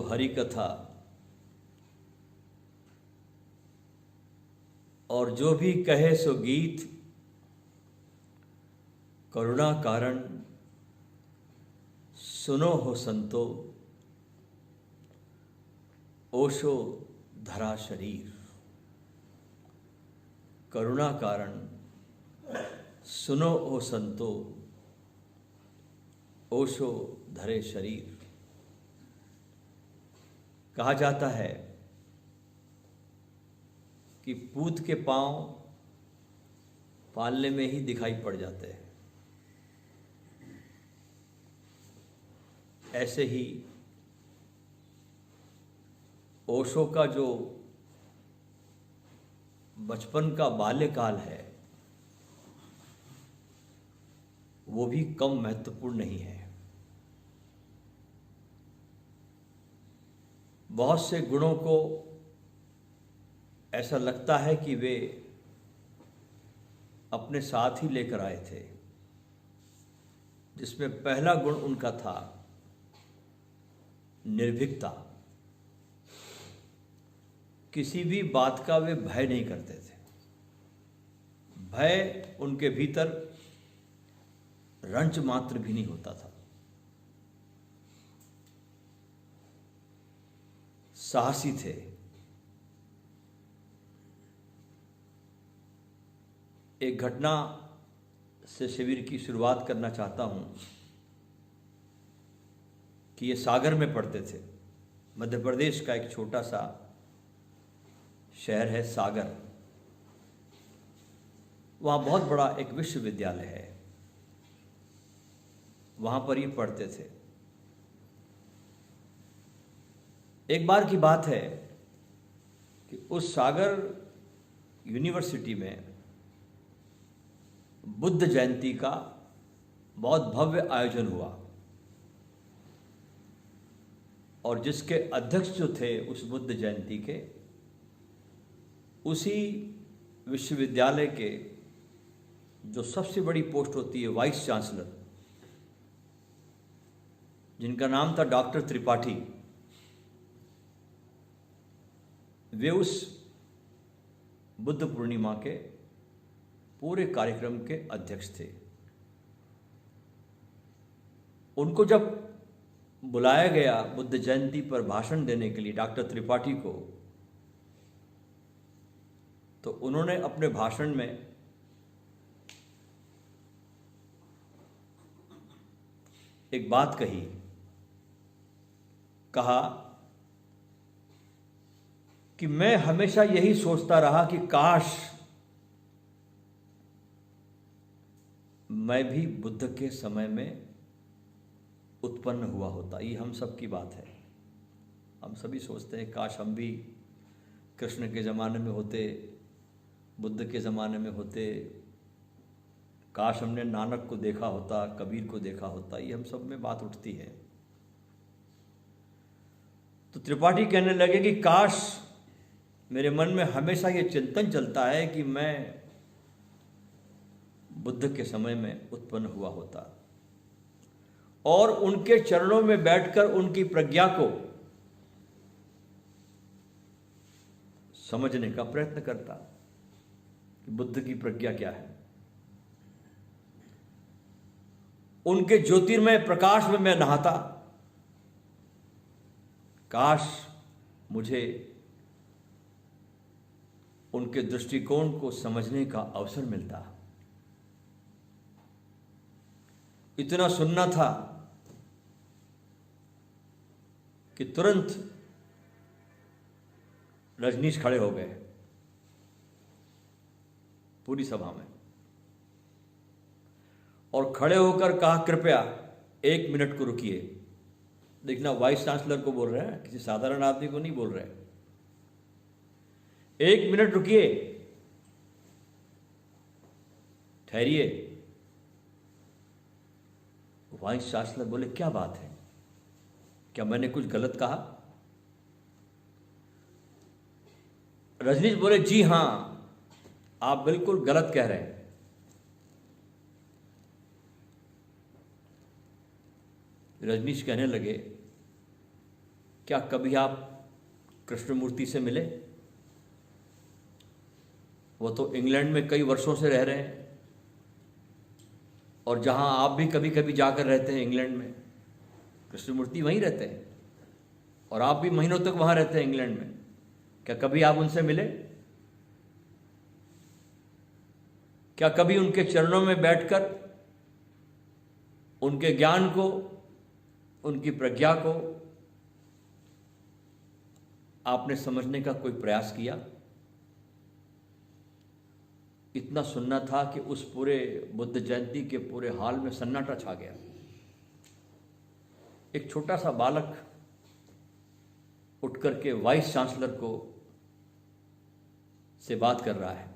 हरि कथा और जो भी कहे सो गीत, करुणा कारण सुनो हो संतो, ओशो धरा शरीर। करुणा कारण सुनो हो संतो, ओशो धरे शरीर। कहा जाता है कि पूत के पांव पालने में ही दिखाई पड़ जाते हैं। ऐसे ही ओशो का जो बचपन का बाल्यकाल है वो भी कम महत्वपूर्ण नहीं है। बहुत से गुणों को ऐसा लगता है कि वे अपने साथ ही लेकर आए थे, जिसमें पहला गुण उनका था निर्भीकता। किसी भी बात का वे भय नहीं करते थे। भय उनके भीतर रंच मात्र भी नहीं होता था। साहसी थे। एक घटना से शिविर की शुरुआत करना चाहता हूं कि ये सागर में पढ़ते थे। मध्य प्रदेश का एक छोटा सा शहर है सागर। वहाँ बहुत बड़ा एक विश्वविद्यालय है, वहाँ पर ये पढ़ते थे। एक बार की बात है कि उस सागर यूनिवर्सिटी में बुद्ध जयंती का बहुत भव्य आयोजन हुआ और जिसके अध्यक्ष जो थे उस बुद्ध जयंती के, उसी विश्वविद्यालय के जो सबसे बड़ी पोस्ट होती है वाइस चांसलर, जिनका नाम था डॉक्टर त्रिपाठी, वे उस बुद्ध पूर्णिमा के पूरे कार्यक्रम के अध्यक्ष थे। उनको जब बुलाया गया बुद्ध जयंती पर भाषण देने के लिए डॉक्टर त्रिपाठी को, तो उन्होंने अपने भाषण में एक बात कहा कि मैं हमेशा यही सोचता रहा कि काश मैं भी बुद्ध के समय में उत्पन्न हुआ होता। ये हम सब की बात है। हम सभी सोचते हैं काश हम भी कृष्ण के ज़माने में होते, बुद्ध के ज़माने में होते, काश हमने नानक को देखा होता, कबीर को देखा होता। ये हम सब में बात उठती है। तो त्रिपाठी कहने लगे कि काश मेरे मन में हमेशा ये चिंतन चलता है कि मैं बुद्ध के समय में उत्पन्न हुआ होता और उनके चरणों में बैठकर उनकी प्रज्ञा को समझने का प्रयत्न करता कि बुद्ध की प्रज्ञा क्या है। उनके ज्योतिर्मय प्रकाश में मैं नहाता। काश मुझे उनके दृष्टिकोण को समझने का अवसर मिलता। इतना सुनना था कि तुरंत रजनीश खड़े हो गए पूरी सभा में और खड़े होकर कहा, कृपया 1 मिनट को रुकिए। देखना, वाइस चांसलर को बोल रहे हैं, किसी साधारण आदमी को नहीं बोल रहे। 1 मिनट रुकिए, ठहरिए। वाइस चांसलर बोले, क्या बात है, क्या मैंने कुछ गलत कहा? रजनीश बोले, जी हां, आप बिल्कुल गलत कह रहे हैं। रजनीश कहने लगे क्या कभी आप कृष्णमूर्ति से मिले? वो तो इंग्लैंड में कई वर्षों से रह रहे हैं, और जहां आप भी कभी कभी जाकर रहते हैं इंग्लैंड में, कृष्णमूर्ति वहीं रहते हैं, और आप भी महीनों तक वहां रहते हैं इंग्लैंड में। क्या कभी आप उनसे मिले? क्या कभी उनके चरणों में बैठकर उनके ज्ञान को, उनकी प्रज्ञा को आपने समझने का कोई प्रयास किया? इतना सुनना था कि उस पूरे बुद्ध जयंती के पूरे हाल में सन्नाटा छा गया। एक छोटा सा बालक उठ करके वाइस चांसलर को से बात कर रहा है।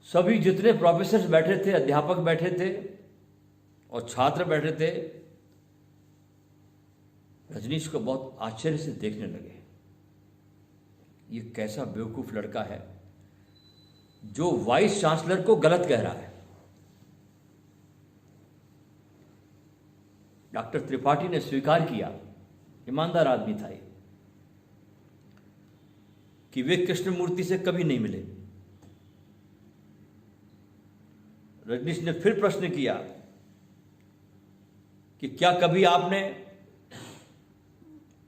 सभी जितने प्रोफेसर्स बैठे थे, अध्यापक बैठे थे और छात्र बैठे थे, रजनीश को बहुत आश्चर्य से देखने लगे। ये कैसा बेवकूफ लड़का है जो वाइस चांसलर को गलत कह रहा है। डॉक्टर त्रिपाठी ने स्वीकार किया, ईमानदार आदमी था ये, कि वे कृष्णमूर्ति से कभी नहीं मिले। रजनीश ने फिर प्रश्न किया कि क्या कभी आपने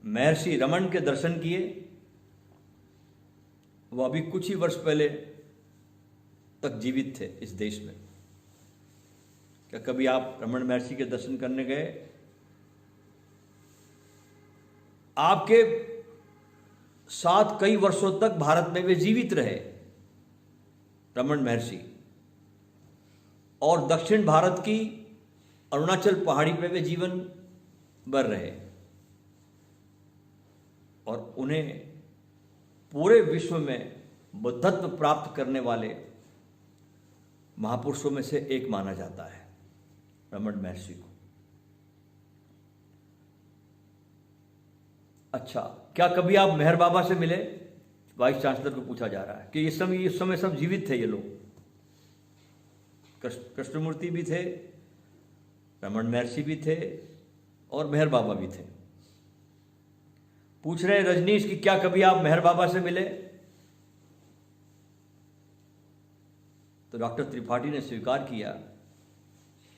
महर्षि रमन के दर्शन किए? वो अभी कुछ ही वर्ष पहले तक जीवित थे इस देश में। क्या कभी आप रमन महर्षि के दर्शन करने गए? आपके साथ कई वर्षों तक भारत में वे जीवित रहे, रमन महर्षि, और दक्षिण भारत की अरुणाचल पहाड़ी पे वे जीवन भर रहे, और उन्हें पूरे विश्व में बुद्धत्व प्राप्त करने वाले महापुरुषों में से एक माना जाता है, रमन महर्षि को। अच्छा, क्या कभी आप मेहर बाबा से मिले? वाइस चांसलर को पूछा जा रहा है कि इस समय सब जीवित थे ये लोग। कृष्णमूर्ति भी थे, रमन महर्षि भी थे, और मेहर बाबा भी थे। पूछ रहे रजनीश कि क्या कभी आप मेहर बाबा से मिले? तो डॉक्टर त्रिपाठी ने स्वीकार किया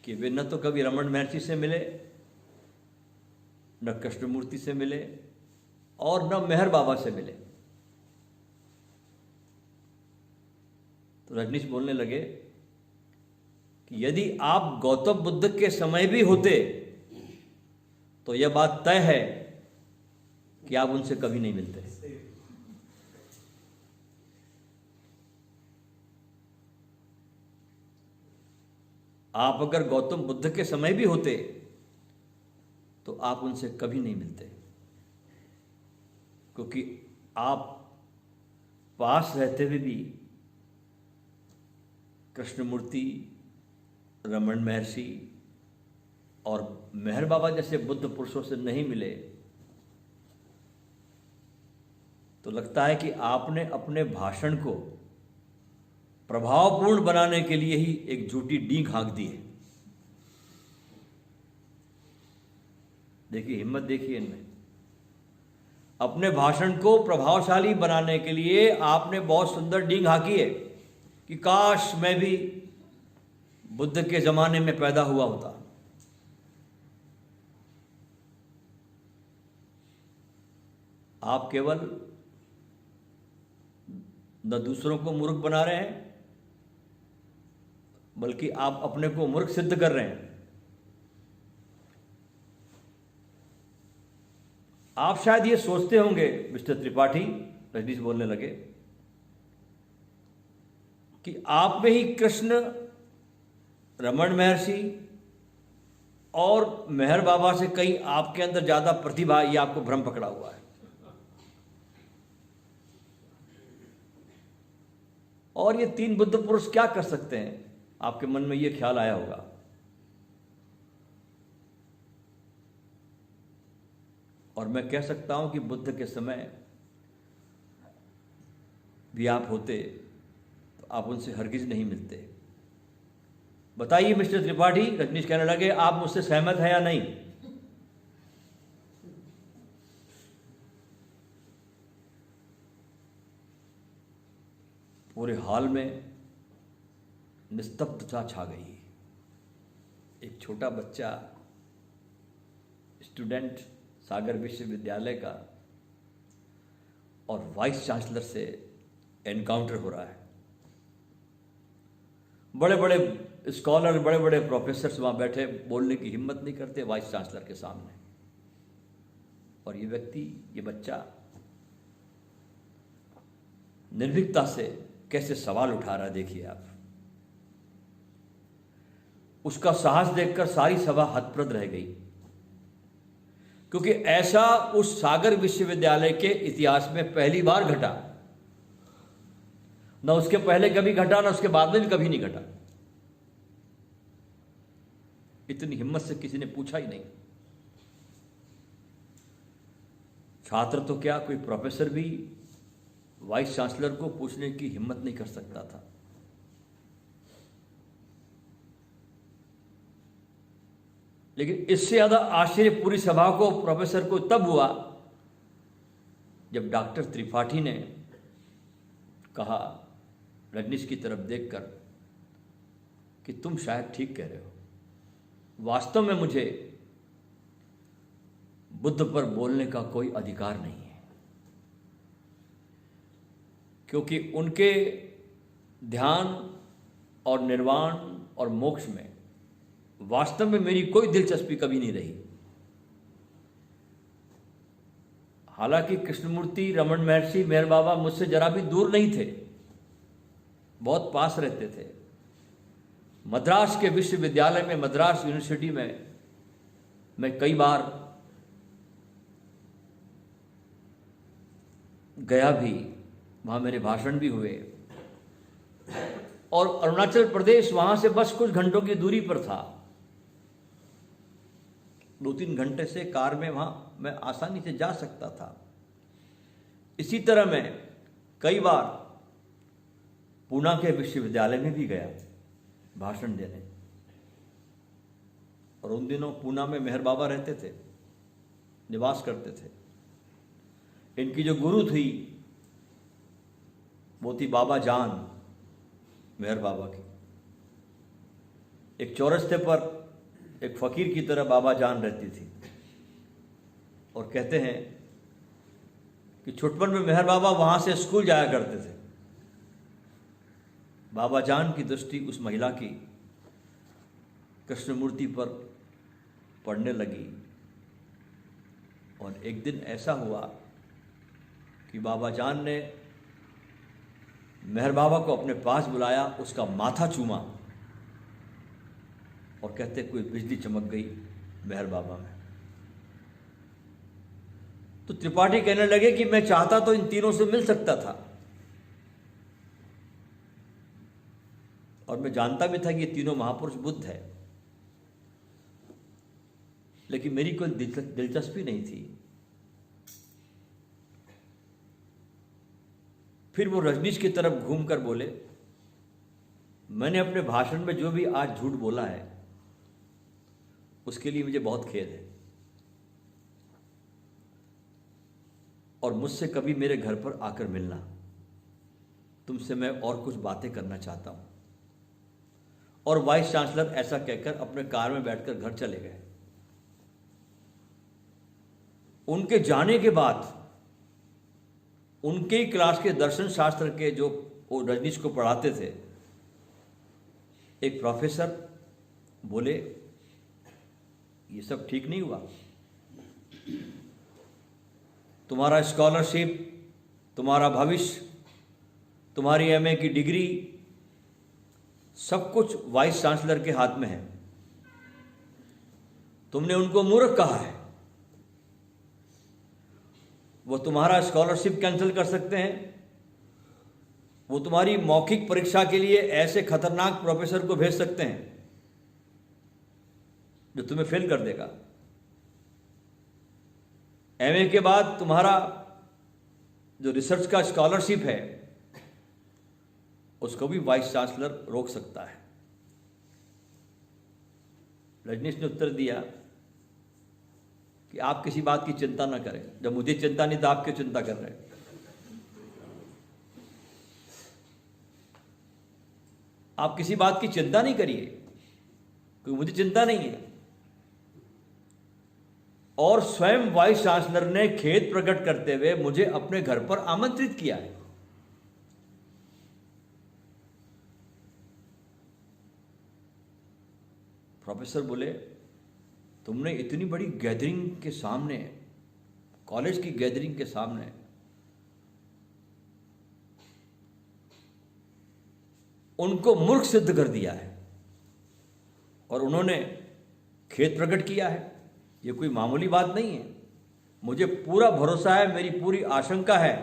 कि वे न तो कभी रमन महर्षि से मिले, न कृष्णमूर्ति से मिले, और न मेहर बाबा से मिले। तो रजनीश बोलने लगे कि यदि आप गौतम बुद्ध के समय भी होते तो यह बात तय है कि आप उनसे कभी नहीं मिलते। आप अगर गौतम बुद्ध के समय भी होते तो आप उनसे कभी नहीं मिलते, क्योंकि आप पास रहते हुए भी कृष्णमूर्ति, रमन महर्षि और मेहर बाबा जैसे बुद्ध पुरुषों से नहीं मिले। तो लगता है कि आपने अपने भाषण को प्रभावपूर्ण बनाने के लिए ही एक झूठी डींग हाँक दी है। देखिए, हिम्मत देखिए इनमें। अपने भाषण को प्रभावशाली बनाने के लिए आपने बहुत सुंदर डींग हाँकी है कि काश मैं भी बुद्ध के जमाने में पैदा हुआ होता। आप केवल न दूसरों को मूर्ख बना रहे हैं, बल्कि आप अपने को मूर्ख सिद्ध कर रहे हैं। आप शायद ये सोचते होंगे मिस्टर त्रिपाठी, रजनीश बोलने लगे, कि आप में ही कृष्ण, रमन महर्षि और मेहर बाबा से कहीं आपके अंदर ज्यादा प्रतिभा, ये आपको भ्रम पकड़ा हुआ है। और ये तीन बुद्ध पुरुष क्या कर सकते हैं, आपके मन में ये ख्याल आया होगा। और मैं कह सकता हूं कि बुद्ध के समय भी आप होते तो आप उनसे हरगिज नहीं मिलते। बताइए मिस्टर त्रिपाठी, रजनीश कहने लगे, आप मुझसे सहमत हैं या नहीं? पूरे हॉल में निस्तब्धता छा गई। एक छोटा बच्चा, स्टूडेंट सागर विश्वविद्यालय का, और वाइस चांसलर से एनकाउंटर हो रहा है। बड़े बड़े स्कॉलर, बड़े बड़े प्रोफेसर्स वहाँ बैठे, बोलने की हिम्मत नहीं करते वाइस चांसलर के सामने। और ये व्यक्ति, ये बच्चा निर्भीकता से कैसे सवाल उठा रहा है, देखिए आप। उसका साहस देखकर सारी सभा हतप्रभ रह गई, क्योंकि ऐसा उस सागर विश्वविद्यालय के इतिहास में पहली बार घटा। न उसके पहले कभी घटा, न उसके बाद में भी कभी नहीं घटा। इतनी हिम्मत से किसी ने पूछा ही नहीं। छात्र तो क्या, कोई प्रोफेसर भी वाइस चांसलर को पूछने की हिम्मत नहीं कर सकता था। लेकिन इससे ज्यादा आश्चर्य पूरी सभा को, प्रोफेसर को तब हुआ जब डॉक्टर त्रिपाठी ने कहा रजनीश की तरफ देखकर कि तुम शायद ठीक कह रहे हो, वास्तव में मुझे बुद्ध पर बोलने का कोई अधिकार नहीं है, क्योंकि उनके ध्यान और निर्वाण और मोक्ष में वास्तव में मेरी कोई दिलचस्पी कभी नहीं रही। हालांकि कृष्णमूर्ति, रमन महर्षि, मेहर बाबा मुझसे जरा भी दूर नहीं थे, बहुत पास रहते थे। मद्रास के विश्वविद्यालय में, मद्रास यूनिवर्सिटी में मैं कई बार गया भी, वहाँ मेरे भाषण भी हुए। और अरुणाचल प्रदेश वहाँ से बस कुछ घंटों की दूरी पर था। 2-3 घंटे से कार में वहाँ मैं आसानी से जा सकता था। इसी तरह मैं कई बार पूना के विश्वविद्यालय में भी गया भाषण देने। और उन दिनों पूना में मेहर बाबा रहते थे, निवास करते थे। इनकी जो गुरु थी वो थी बाबा जान, मेहर बाबा की। एक चौरस्ते पर एक फकीर की तरह बाबा जान रहती थी। और कहते हैं कि छुटपन में मेहर बाबा वहां से स्कूल जाया करते थे। बाबा जान की दृष्टि उस महिला की कृष्णमूर्ति पर पड़ने लगी। और एक दिन ऐसा हुआ कि बाबा जान ने मेहर बाबा को अपने पास बुलाया, उसका माथा चूमा और कहते कोई बिजली चमक गई मेहर बाबा में। तो त्रिपाठी कहने लगे कि मैं चाहता तो इन तीनों से मिल सकता था, और मैं जानता भी था कि ये तीनों महापुरुष बुद्ध है, लेकिन मेरी कोई दिलचस्पी नहीं थी। फिर वो रजनीश की तरफ घूमकर बोले, मैंने अपने भाषण में जो भी आज झूठ बोला है उसके लिए मुझे बहुत खेद है, और मुझसे कभी मेरे घर पर आकर मिलना, तुमसे मैं और कुछ बातें करना चाहता हूं। और वाइस चांसलर ऐसा कहकर अपने कार में बैठकर घर चले गए। उनके जाने के बाद उनके ही क्लास के दर्शन शास्त्र के जो वो रजनीश को पढ़ाते थे, एक प्रोफेसर बोले ये सब ठीक नहीं हुआ, तुम्हारा स्कॉलरशिप, तुम्हारा भविष्य, तुम्हारी एमए की डिग्री, सब कुछ वाइस चांसलर के हाथ में है। तुमने उनको मूर्ख कहा है, वो तुम्हारा स्कॉलरशिप कैंसिल कर सकते हैं, वो तुम्हारी मौखिक परीक्षा के लिए ऐसे खतरनाक प्रोफेसर को भेज सकते हैं जो तुम्हें फेल कर देगा। एमए के बाद तुम्हारा जो रिसर्च का स्कॉलरशिप है उसको भी वाइस चांसलर रोक सकता है। रजनीश ने उत्तर दिया कि आप किसी बात की चिंता ना करें, जब मुझे चिंता नहीं तो आप क्यों चिंता कर रहे हैं। आप किसी बात की चिंता नहीं करिए, क्योंकि मुझे चिंता नहीं है। और स्वयं वाइस चांसलर ने खेद प्रकट करते हुए मुझे अपने घर पर आमंत्रित किया है। प्रोफेसर बोले, तुमने इतनी बड़ी गैदरिंग के सामने, कॉलेज की गैदरिंग के सामने उनको मूर्ख सिद्ध कर दिया है और उन्होंने खेद प्रकट किया है। ये कोई मामूली बात नहीं है। मुझे पूरा भरोसा है, मेरी पूरी आशंका है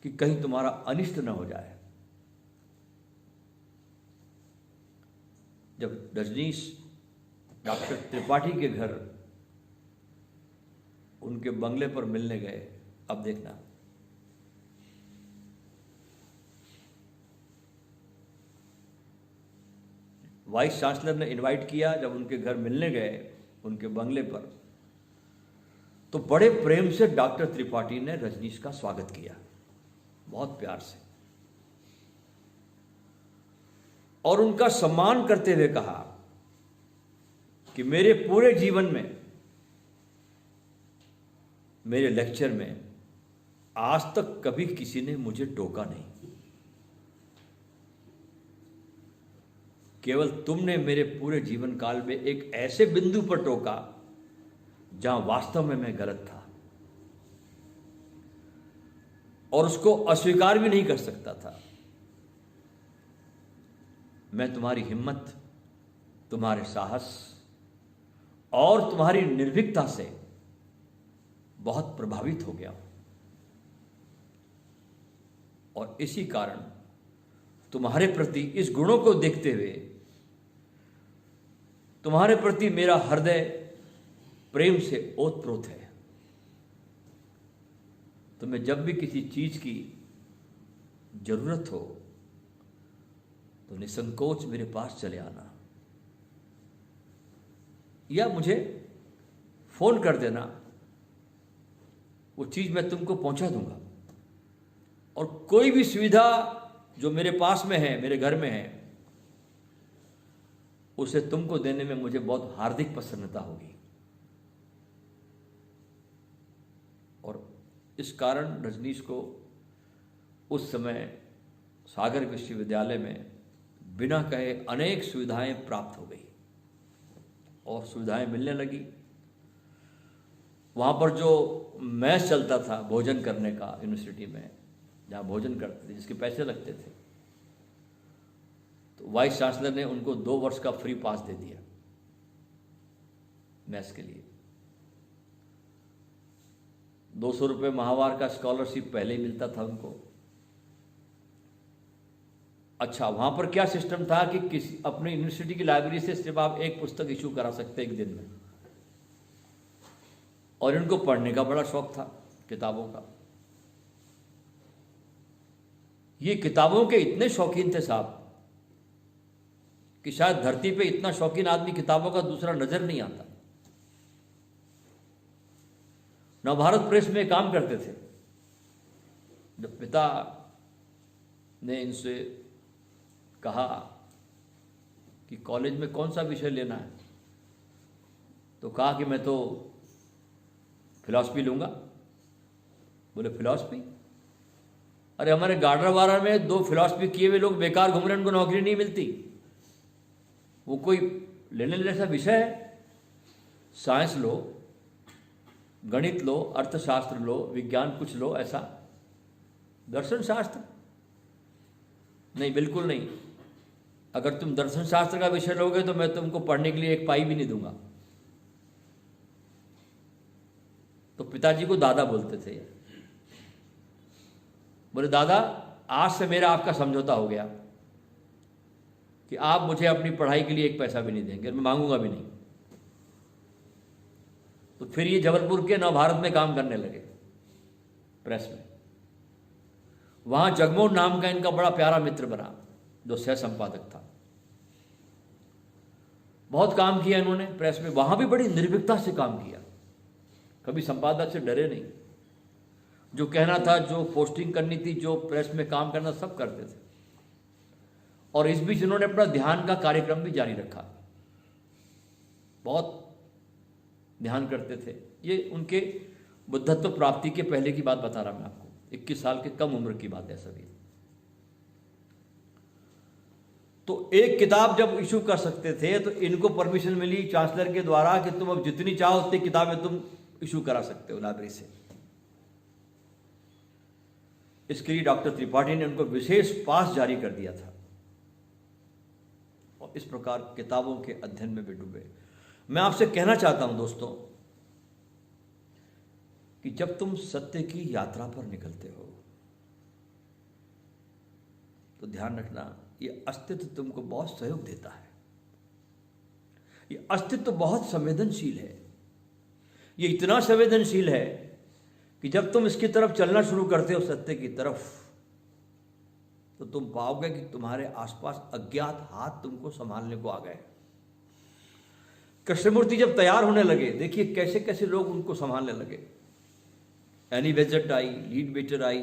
कि कहीं तुम्हारा अनिष्ट न हो जाए। जब रजनीश डॉक्टर त्रिपाठी के घर उनके बंगले पर मिलने गए, अब देखना, वाइस चांसलर ने इनवाइट किया। जब उनके घर मिलने गए, उनके बंगले पर, तो बड़े प्रेम से डॉक्टर त्रिपाठी ने रजनीश का स्वागत किया, बहुत प्यार से, और उनका सम्मान करते हुए कहा कि मेरे पूरे जीवन में, मेरे लेक्चर में आज तक कभी किसी ने मुझे टोका नहीं। केवल तुमने मेरे पूरे जीवन काल में एक ऐसे बिंदु पर टोका जहां वास्तव में मैं गलत था और उसको अस्वीकार भी नहीं कर सकता था। मैं तुम्हारी हिम्मत, तुम्हारे साहस और तुम्हारी निर्भीकता से बहुत प्रभावित हो गया हूं, और इसी कारण तुम्हारे प्रति इस गुणों को देखते हुए तुम्हारे प्रति मेरा हृदय प्रेम से ओतप्रोत है। तुम्हें जब भी किसी चीज की जरूरत हो तो निसंकोच मेरे पास चले आना, या मुझे फोन कर देना, वो चीज मैं तुमको पहुंचा दूंगा। और कोई भी सुविधा जो मेरे पास में है, मेरे घर में है, उसे तुमको देने में मुझे बहुत हार्दिक प्रसन्नता होगी। और इस कारण रजनीश को उस समय सागर विश्वविद्यालय में बिना कहे अनेक सुविधाएं प्राप्त हो गई और सुविधाएं मिलने लगी। वहाँ पर जो मैस चलता था भोजन करने का यूनिवर्सिटी में, जहाँ भोजन करते थे, जिसके पैसे लगते थे, तो वाइस चांसलर ने उनको 2 वर्ष का फ्री पास दे दिया मैस के लिए। 200 रुपये माहवार का स्कॉलरशिप पहले ही मिलता था उनको। अच्छा, वहाँ पर क्या सिस्टम था कि किसी अपनी यूनिवर्सिटी की लाइब्रेरी से सिर्फ आप एक पुस्तक इशू करा सकते एक दिन में, और इनको पढ़ने का बड़ा शौक था, किताबों का। ये किताबों के इतने शौकीन थे साहब कि शायद धरती पे इतना शौकीन आदमी किताबों का दूसरा नजर नहीं आता। नवभारत प्रेस में काम करते थे। जब पिता ने इनसे कहा कि कॉलेज में कौन सा विषय लेना है, तो कहा कि मैं तो फिलॉसफी लूंगा। बोले फिलॉसफी? अरे हमारे गाडरवारा में 2 फिलॉसफी किए हुए लोग बेकार घूम रहे हैं, उनको नौकरी नहीं मिलती। वो कोई लेने जैसा विषय है? साइंस लो, गणित लो, अर्थशास्त्र लो, विज्ञान कुछ लो, ऐसा दर्शन शास्त्र नहीं, बिल्कुल नहीं। अगर तुम दर्शन शास्त्र का विषय लोगे तो मैं तुमको पढ़ने के लिए 1 पाई भी नहीं दूंगा। तो पिताजी को दादा बोलते थे। बोले दादा, आज से मेरा आपका समझौता हो गया कि आप मुझे अपनी पढ़ाई के लिए 1 पैसा भी नहीं देंगे, मैं मांगूंगा भी नहीं। तो फिर ये जबलपुर के नवभारत में काम करने लगे, प्रेस में। वहां जगमोहन नाम का इनका बड़ा प्यारा मित्र बना, जो सह संपादक था। बहुत काम किया इन्होंने प्रेस में, वहां भी बड़ी निर्भीकता से काम किया, कभी संपादक से डरे नहीं। जो कहना था, जो पोस्टिंग करनी थी, जो प्रेस में काम करना, सब करते थे। और इस बीच इन्होंने अपना ध्यान का कार्यक्रम भी जारी रखा। बहुत ध्यान करते थे। ये उनके बुद्धत्व प्राप्ति के पहले की बात बता रहा मैं आपको, 21 साल के कम उम्र की बात है सभी। तो एक किताब जब इशू कर सकते थे तो इनको परमिशन मिली चांसलर के द्वारा कि तुम अब जितनी चाहो उतनी किताबें तुम इशू करा सकते हो लाइब्रेरी से। इसके लिए डॉक्टर त्रिपाठी ने उनको विशेष पास जारी कर दिया था और इस प्रकार किताबों के अध्ययन में भी डूबे। मैं आपसे कहना चाहता हूं दोस्तों कि जब तुम सत्य की यात्रा पर निकलते हो तो ध्यान रखना, ये अस्तित्व तुमको बहुत सहयोग देता है। ये अस्तित्व बहुत संवेदनशील है। ये इतना संवेदनशील है कि जब तुम इसकी तरफ चलना शुरू करते हो, सत्य की तरफ, तो तुम पाओगे कि तुम्हारे आसपास अज्ञात हाथ तुमको संभालने को आ गए। कृष्णमूर्ति जब तैयार होने लगे, देखिए कैसे कैसे लोग उनको संभालने लगे। एनी बेजट आई, लीड बेटर आई,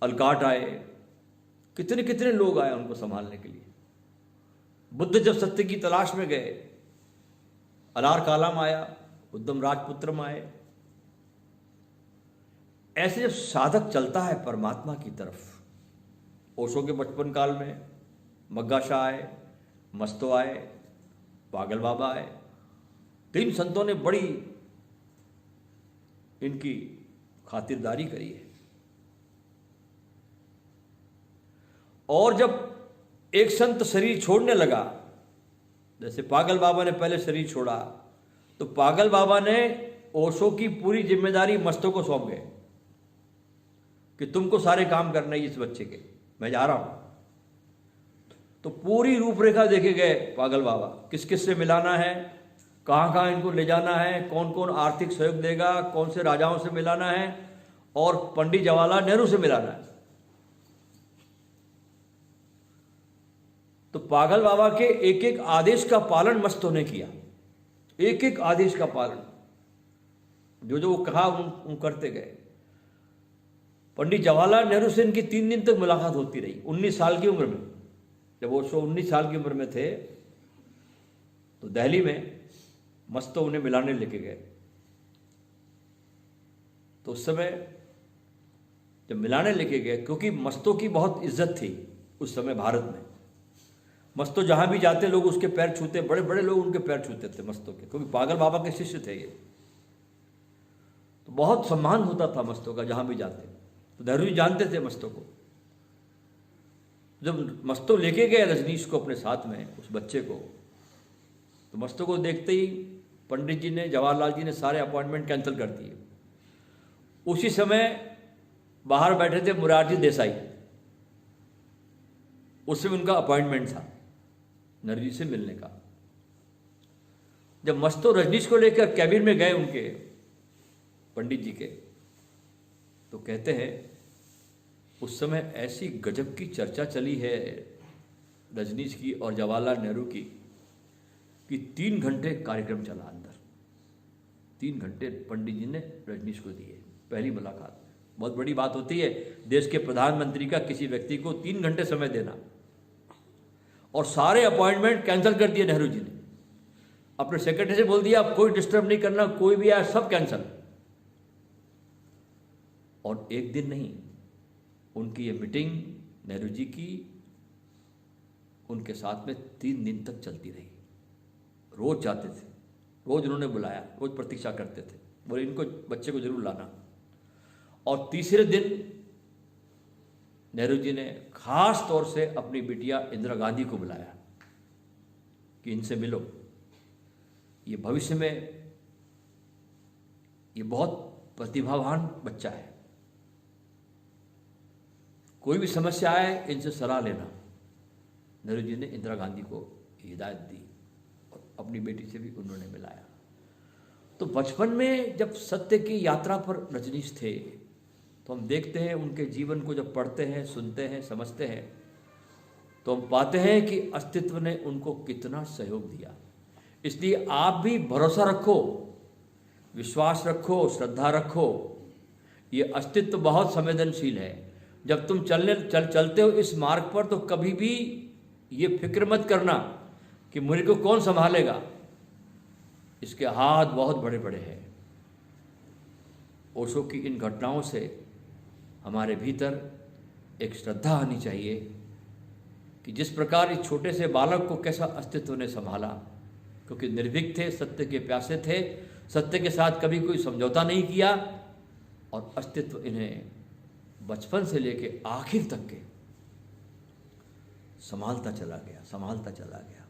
अलकाट आए, कितने कितने लोग आए उनको संभालने के लिए। बुद्ध जब सत्य की तलाश में गए, अलार कालाम आया, उद्धम राजपुत्रम आए। ऐसे जब साधक चलता है परमात्मा की तरफ, ओशो के बचपन काल में मग्गा शाह आए, मस्तो आए, पागल बाबा आए। 3 संतों ने बड़ी इनकी खातिरदारी करी है। और जब एक संत शरीर छोड़ने लगा, जैसे पागल बाबा ने पहले शरीर छोड़ा, तो पागल बाबा ने ओशो की पूरी जिम्मेदारी मस्तों को सौंप गए कि तुमको सारे काम करने इस बच्चे के, मैं जा रहा हूं। तो पूरी रूपरेखा देखे गए पागल बाबा, किस किस से मिलाना है, कहां कहां इनको ले जाना है, कौन कौन आर्थिक सहयोग देगा, कौन से राजाओं से मिलाना है और पंडित जवाहरलाल नेहरू से मिलाना है। तो पागल बाबा के एक एक आदेश का पालन मस्तों ने किया, एक एक आदेश का पालन, जो जो वो कहा उन करते गए। पंडित जवाहरलाल नेहरू से इनकी 3 दिन तक मुलाकात होती रही, 19 साल की उम्र में। जब वो 19 साल की उम्र में थे तो दिल्ली में मस्तो उन्हें मिलाने लेके गए। तो उस समय जब मिलाने लेके गए, क्योंकि मस्तों की बहुत इज्जत थी उस समय भारत में, मस्तो जहां भी जाते लोग उसके पैर छूते, बड़े बड़े लोग उनके पैर छूते थे मस्तों के, क्योंकि पागल बाबा के शिष्य थे ये। तो बहुत सम्मान होता था मस्तों का जहां भी जाते। तो नेहरू जी जानते थे मस्तों को। जब मस्तो लेके गए रजनीश को अपने साथ में, उस बच्चे को, तो मस्तो को देखते ही पंडित जी ने, जवाहरलाल जी ने सारे अपॉइंटमेंट कैंसिल कर दिए। उसी समय बाहर बैठे थे मुरारजी देसाई, उससे उनका अपॉइंटमेंट था नेहरू जी से मिलने का। जब मस्तो रजनीश को लेकर कैबिन में गए उनके पंडित जी के, तो कहते हैं उस समय ऐसी गजब की चर्चा चली है रजनीश की और जवाहरलाल नेहरू की कि 3 घंटे कार्यक्रम चला अंदर। 3 घंटे पंडित जी ने रजनीश को दिए पहली मुलाकात में। बहुत बड़ी बात होती है देश के प्रधानमंत्री का किसी व्यक्ति को 3 घंटे समय देना। और सारे अपॉइंटमेंट कैंसिल कर दिए नेहरू जी ने। अपने सेक्रेटरी से बोल दिया अब कोई डिस्टर्ब नहीं करना, कोई भी आया सब कैंसिल। और एक दिन नहीं, उनकी ये मीटिंग नेहरू जी की उनके साथ में 3 दिन तक चलती रही। रोज जाते थे, रोज उन्होंने बुलाया, रोज प्रतीक्षा करते थे, बोले इनको बच्चे को जरूर लाना। और तीसरे दिन नेहरू जी ने खास तौर से अपनी बिटिया इंदिरा गांधी को बुलाया कि इनसे मिलो, ये भविष्य में ये बहुत प्रतिभावान बच्चा है, कोई भी समस्या आए इनसे सलाह लेना। नेहरू जी ने इंदिरा गांधी को हिदायत दी और अपनी बेटी से भी उन्होंने मिलाया। तो बचपन में जब सत्य की यात्रा पर रजनीश थे तो हम देखते हैं उनके जीवन को जब पढ़ते हैं, सुनते हैं, समझते हैं तो हम पाते हैं कि अस्तित्व ने उनको कितना सहयोग दिया। इसलिए आप भी भरोसा रखो, विश्वास रखो, श्रद्धा रखो। ये अस्तित्व बहुत संवेदनशील है। जब तुम चलते हो इस मार्ग पर तो कभी भी ये फिक्र मत करना कि मुझे को कौन संभालेगा, इसके हाथ बहुत बड़े बड़े हैं। ओशो की इन घटनाओं से हमारे भीतर एक श्रद्धा आनी चाहिए कि जिस प्रकार इस छोटे से बालक को कैसा अस्तित्व ने संभाला, क्योंकि निर्भीक थे, सत्य के प्यासे थे, सत्य के साथ कभी कोई समझौता नहीं किया, और अस्तित्व इन्हें बचपन से लेके आखिर तक के संभालता चला गया।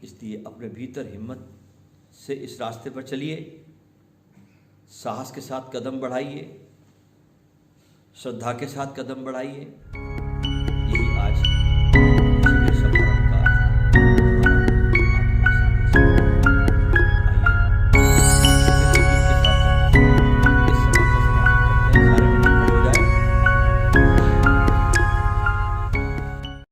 इसलिए अपने भीतर हिम्मत से इस रास्ते पर चलिए, साहस के साथ कदम बढ़ाइए, श्रद्धा के साथ कदम बढ़ाइए।